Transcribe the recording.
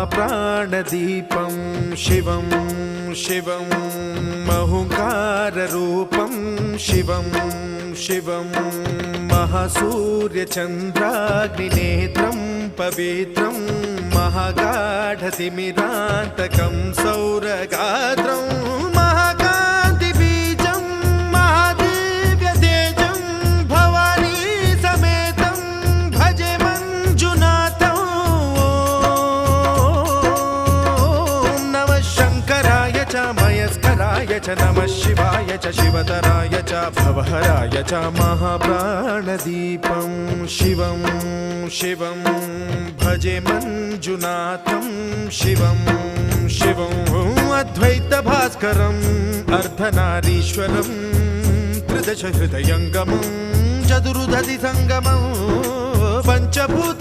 महाप्राणदीपं शिवं शिवं महुकाररूपं शिवं शिवं महासूर्यचन्द्राग्निनेत्रं पवित्रं महागाढतिमिरान्तकं सौरगात्रं महाकान्तिबीजं महादिव्यतेजं भवानी समेतं भजे मञ्जुनाथं। ॐ नमः शङ्कराय च मयस्कराय च नमः शिवाय च शिवतराय च भवहराय च महाप्राणदीपं शिवं शिवं भजे मञ्जुनाथं शिवं शिवं अद्वैतभास्करम् अर्धनारीश्वरं त्रिदश हृदयङ्गमं चतुर्दधि सङ्गमं पञ्चभूत